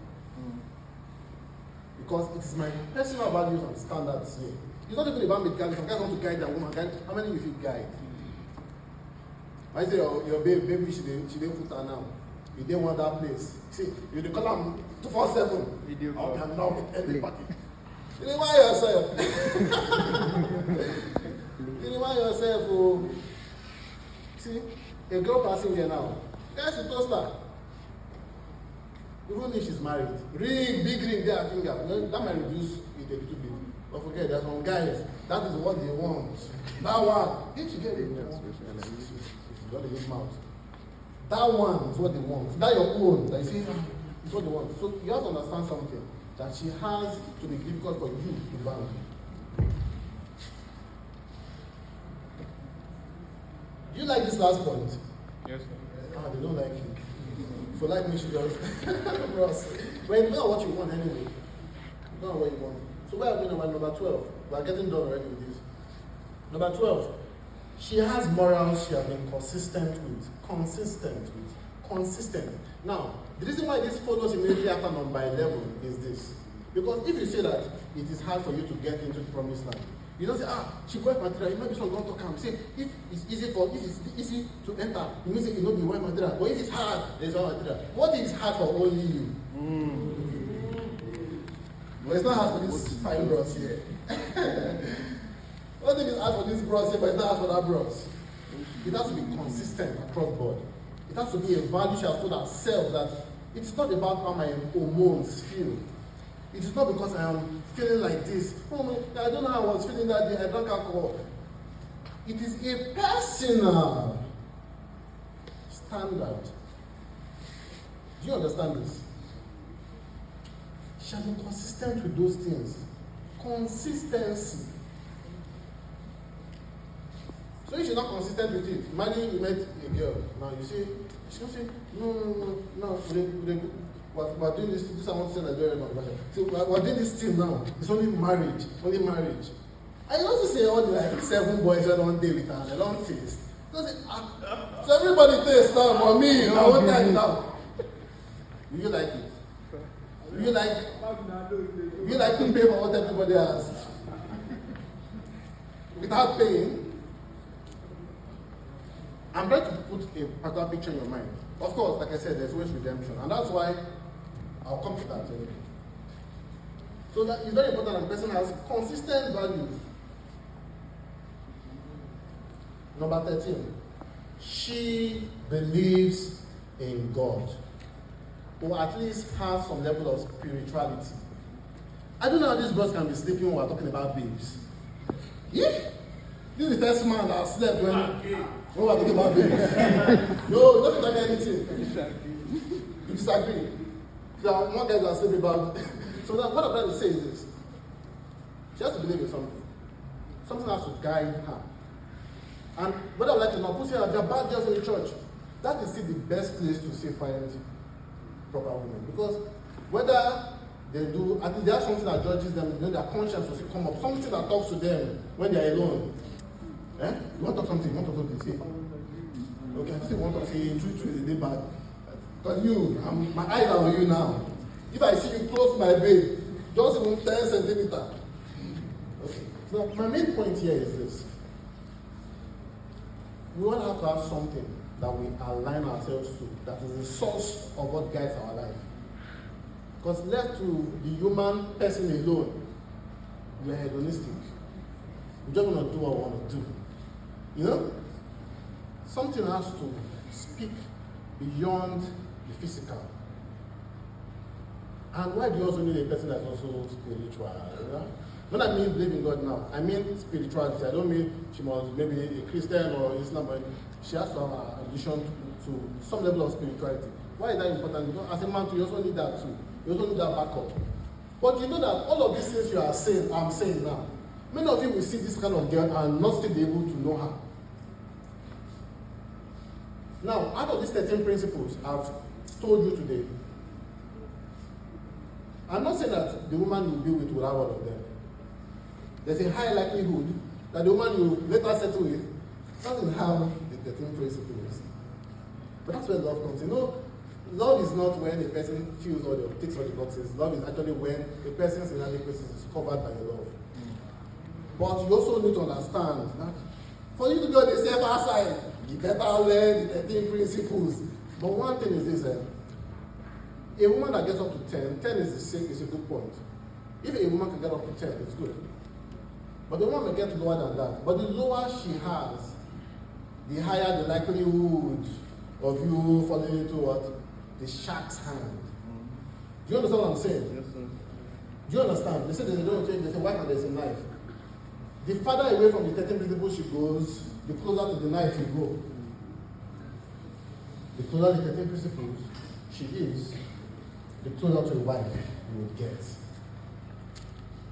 Because it is my personal values and standards here. It's not even about me guiding. Some guys want to guide their woman. How many of you guide? I say your baby, she didn't put her now. You didn't want that place. See, you call them 247. Video call. I can now with anybody. You didn't mind yourself. You didn't mind yourself. Oh. See, a girl passing here now. Guys, you toast her. Even if she's married, big ring there, finger. That might reduce it a little bit. But forget, there's some guys, that is what they want. That one, if you get it, you got a big mouth. That one is what they want. That your own, that you say, is what they want. So you have to understand something, that she has to be difficult for you to value. Do you like this last point? Yes, sir. They don't like you. If you like me, she does. Bros. Well, you know what you want anyway. You know what you want. So where are we now? Number 12. We are getting done already with this. Number 12. She has morals she has been consistent. Now, the reason why this follows immediately after number 11 is this. Because if you say that it is hard for you to get into the promised land, you don't say, she got material, you know this one going to come. Say, if it's easy to enter, you may say it not be white material. But if it's hard, there's one material. What if it's hard for only you? But it's not hard for this fine bros here. What if it's hard for this bros here, but it's not hard for that bros? It has to be consistent across board. It has to be a value she has told herself that it's not about how my hormones feel. It is not because I am feeling like this. Oh, I don't know how I was feeling that day. I drank alcohol. It is a personal standard. Do you understand this? She has been consistent with those things. Consistency. So if she's not consistent with it, imagine you met a girl. Now you say, She will say, no, we're doing this I want to say Nigeria. So we're doing this thing now. It's only marriage. I also say all the like 7 boys that don't date with her, they don't taste. So everybody tastes now, but me, I want time now. Do you like it? Do you like to pay for what everybody has? Without paying? I'm trying to put a particular picture in your mind. Of course, like I said, there's always redemption. And that's why I'll come to that anyway. So that it's very important that the person has consistent values. Number 13. She believes in God. Or at least has some level of spirituality. I don't know how these girls can be sleeping when we're talking about babes. Yeah? This is the first man that slept when we're talking about babes. No, don't tell me anything. You disagree. There are more guys that sleep about. So that, what I'm trying to say is this. She has to believe in something. Something has to guide her. And whether I like it or not, put here, there are bad girls in the church. That is still the best place to say find proper women. Because whether they do, I think there's something that judges them, you know, their conscience will still come up. Something that talks to them when they are alone. Eh? You want to talk something? You want to talk something? Say. Okay, I still want to say, two is a day bad. Because my eyes are on you now. If I see you close my bed, just even 10 centimeters. Okay. So my main point here is this. We all have to have something that we align ourselves to, that is the source of what guides our life. Because left to the human person alone, we are hedonistic. We just want to do what we want to do. You know? Something has to speak beyond the physical. And why do you also need a person that's also spiritual? You know? When I mean believe in God now, I mean spirituality. I don't mean she must maybe a Christian or Islam, but she has to have an addition to some level of spirituality. Why is that important? Because as a man, you also need that too. You also need that backup. But you know that all of these things you are saying, I'm saying now, many of you will see this kind of girl and not still be able to know her. Now, out of these 13 principles I've told you today, I'm not saying that the woman you will be with will have all of them. There's a high likelihood that the woman you later settle with doesn't have the 13 principles. But that's where love comes in. No, love is not when a person feels or takes all the boxes. Love is actually when a person's inadequacies is covered by your love. But you also need to understand that for you to go on the safer side, you better learn the 13 principles. But one thing is this, a woman that gets up to 10 is a good point. If a woman can get up to 10, it's good. But the woman may get lower than that. But the lower she has, the higher the likelihood of you falling into what? The shark's hand. Do you understand what I'm saying? Yes, sir. Do you understand? They say they don't change, they say, why can't there's a knife? The farther away from the 13 principles she goes, the closer to the knife you go. The closer the 13 principles she is, the closer to the wife you will get.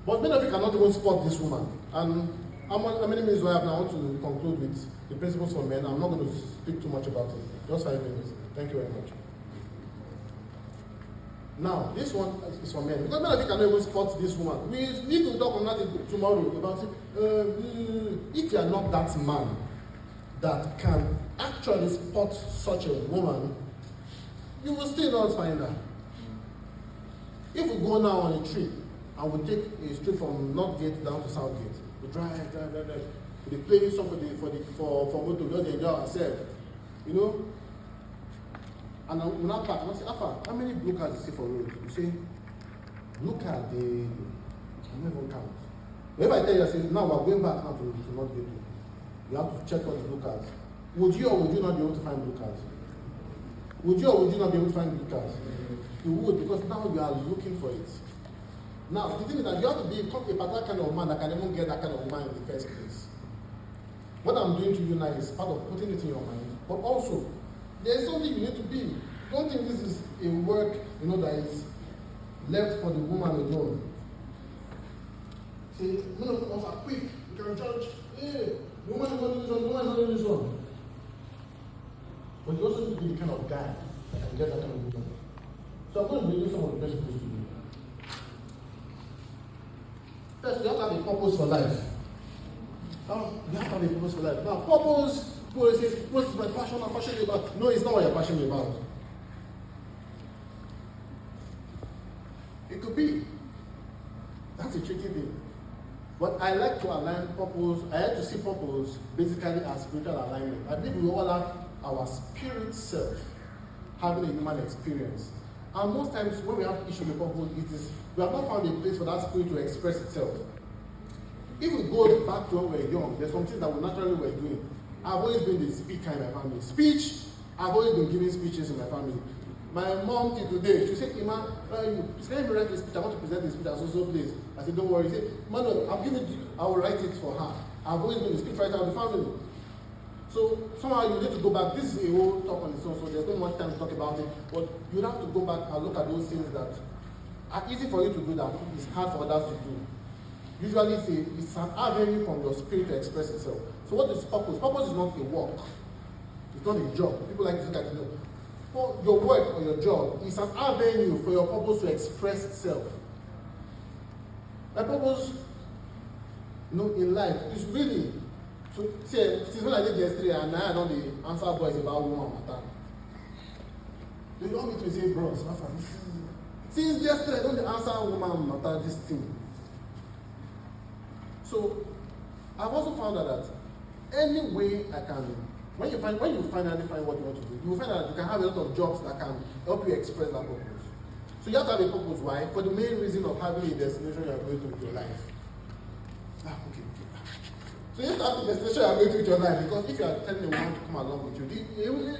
But many of you cannot even spot this woman. And how many minutes do I have now? I want to conclude with the principles for men. I'm not going to speak too much about it. Just 5 minutes. Thank you very much. Now, this one is for men. Because many of you cannot even spot this woman. We need to talk on that tomorrow about it. If you are not that man that can actually spot such a woman, you will still not find her. If we go now on a trip, and we take a street from North Gate down to South Gate, we drive. We play somebody for motor, just enjoy ourselves, you know. And we now park, and I say, Alpha, how many blue cars you see for road? You say, blue car, they don't even count. But if I tell you, I say, now we're going back now to North Gate, you have to check all the blue cars. Would you or would you not be able to find blue cars? Would you or would you not be able to find blue cars? You would, because now you are looking for it. Now, the thing is that you have to be a particular kind of man that can even get that kind of man in the first place. What I'm doing to you now is part of putting it in your mind. But also, there is something you need to be. Don't think this is a work, that is left for the woman alone. Say, none of us are quick. You can judge, hey, the woman is not doing this one, the woman is not doing this one. But you also need to be the kind of guy that can get that kind of woman. So I'm going to bring you some of the principles to you. First, you have to have a purpose for life. You have to have a purpose for life. Now, purpose, people say, what is my passion? I'm passionate about. No, it's not what you're passionate about. It could be. That's a tricky thing. But I like to align purpose. I like to see purpose basically as spiritual alignment. I believe we all have our spirit self having a human experience. And most times when we have issue with purpose, it is we have not found a place for that spirit to express itself. If we go back to when we were young, there's some things that we naturally were doing. I've always been the speaker in my family. I've always been giving speeches in my family. My mom till today, she said, Ima, can you write a speech? I want to present a speech at so place. I said, don't worry. She said, Mano, I will write it for her. I've always been the speech writer of the family. So somehow you need to go back. This is a whole talk on its own, so there's not much time to talk about it. But you have to go back and look at those things that are easy for you to do that it's hard for others to do. Usually it's an avenue from your spirit to express itself. So what is purpose? Purpose is not a work. It's not a job. People like to look at it. For your work or your job is an avenue for your purpose to express itself. My purpose, in life is really to say, since when I did yesterday and now I know the answer boys about woman matter. They want me to say, bros, since yesterday I don't answer woman matter this thing. So I've also found out that any way I can, when you finally find what you want to do, you will find that you can have a lot of jobs that can help you express that purpose. So you have to have a purpose. Why? For the main reason of having a destination you are going to with your life. Okay. So you have to have the destination you are going to with your life, because if you are telling a woman to come along with you,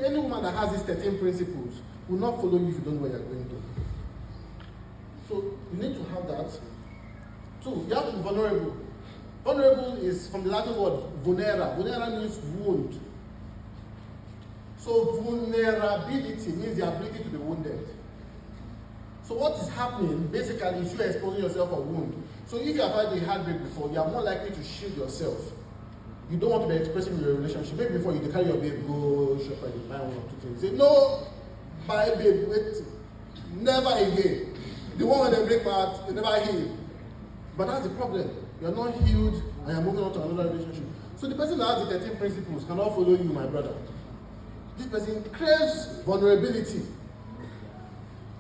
any woman that has these 13 principles will not follow you if you don't know where you are going to. So you need to have that. Two, you have to be vulnerable. Vulnerable is from the Latin word vulnera. Vulnera means wound. So vulnerability means the ability to be wounded. So what is happening basically is you are exposing yourself for wound. So if you have had a heartbreak before, you are more likely to shield yourself. You don't want to be expressing in your relationship. Maybe before you carry your babe, go shop and buy one or two things. Say, no, buy babe, wait, never again. The one when they break my heart, they never heal. But that's the problem. You're not healed and you're moving on to another relationship. So the person that has the 13 principles cannot follow you, my brother. This person craves vulnerability.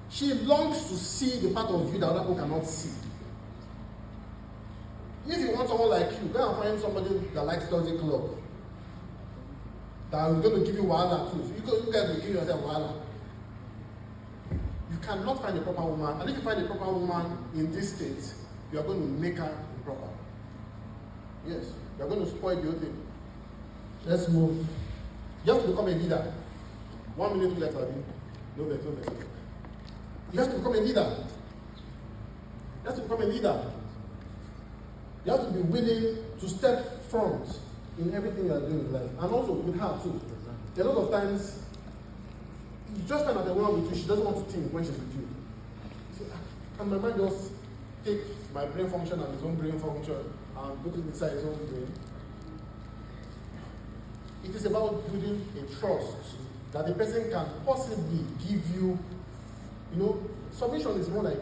She longs to see the part of you that other people cannot see. If you want someone like you, go and find somebody that likes Thursday club. That is going to give you wahala too. So you guys will give yourself wahala. You cannot find a proper woman. And if you find a proper woman in this state, you are going to make her improper. Yes, you are going to spoil the whole thing. Let's move. You have to become a leader. 1 minute left, Abi. No better. You have to become a leader. You have to become a leader. You have to be willing to step front in everything you are doing in life. And also with her too. A lot of times, you just find out the woman with you, she doesn't want to think when she's with you. You say, can my mind just take my brain function and his own brain function and put it inside his own brain? It is about building a trust that the person can possibly give you. Submission is more like,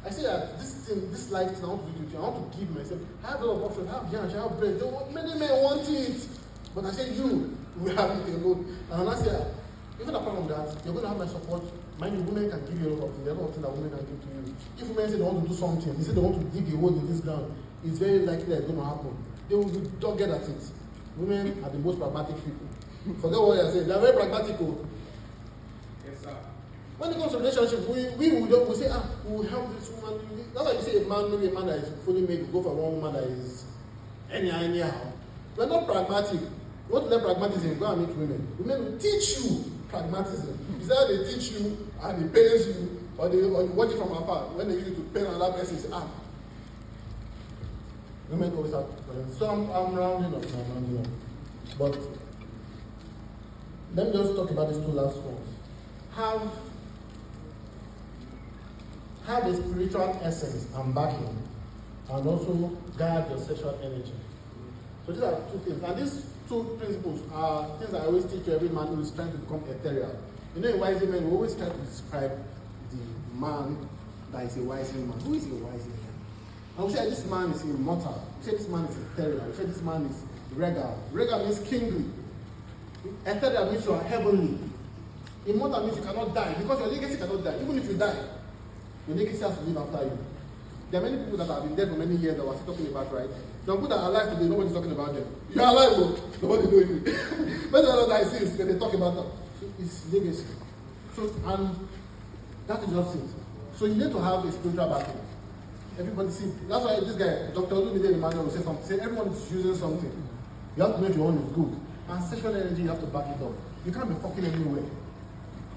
I say that this life thing I want to do with you, I want to give myself. I have a lot of options, I have yansh, I have bread. Many men want it. But I say, you will have it alone. And I say, even apart from that, you're going to have my support. Mind you, women can give you a lot of things. There are a lot of things that women can give to you. If women say they want to do something, they say they want to dig a hole in this ground, it's very likely it's going to happen. They will not get at it. Women are the most pragmatic people. Forget what I said. They are very pragmatic. Yes, sir. When it comes to relationship, we will say, we will help this woman. That's why you say maybe a man that is fully made will go for one woman that is anyhow. We're not pragmatic. You want to learn pragmatism, go and meet women. Women will teach you pragmatism. Is that they teach you and they pains you, or you watch it from afar. When they use it to pain another person, say, women always have friends. So I'm rounding up. But let me just talk about these two last ones. Have a spiritual essence and backing, and also guard your sexual energy. So these are two things. And these two principles are things I always teach to every man who is trying to become ethereal. You know, in wise men, we always try to describe the man that is a wise man. Who is a wise man? And we say this man is immortal. We say this man is ethereal. We say this man is regal. Regal means kingly. Ethereal means you are heavenly. Immortal means you cannot die because your legacy cannot die. Even if you die, your legacy has to live after you. There are many people that have been dead for many years that we're still talking about, right? There are people that are alive today, nobody's talking about them. You are alive, but nobody knows you. But the other guy says, they talk about them. So it's legacy. So, and that is just it. So you need to have a spiritual backing. Everybody see, that's why this guy, Dr. Olumide Emmanuel, will say something. Say everyone is using something. You have to make your own is good. And sexual energy, you have to back it up. You can't be fucking anywhere.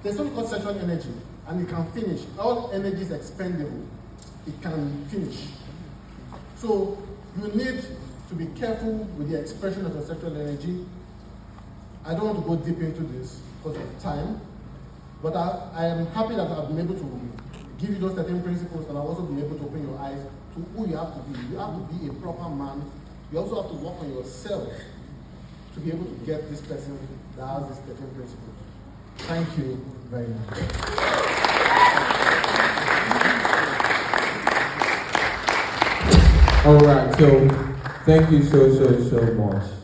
There's something called sexual energy, and it can finish. All energy is expendable. It can finish. So you need to be careful with the expression of your sexual energy. I don't want to go deep into this because of time, but I am happy that I've been able to give you those 13 principles, and I've also been able to open your eyes to who you have to be. You have to be a proper man. You also have to work on yourself to be able to get this person that has these 13 principles. Thank you very much. All right, so thank you so much.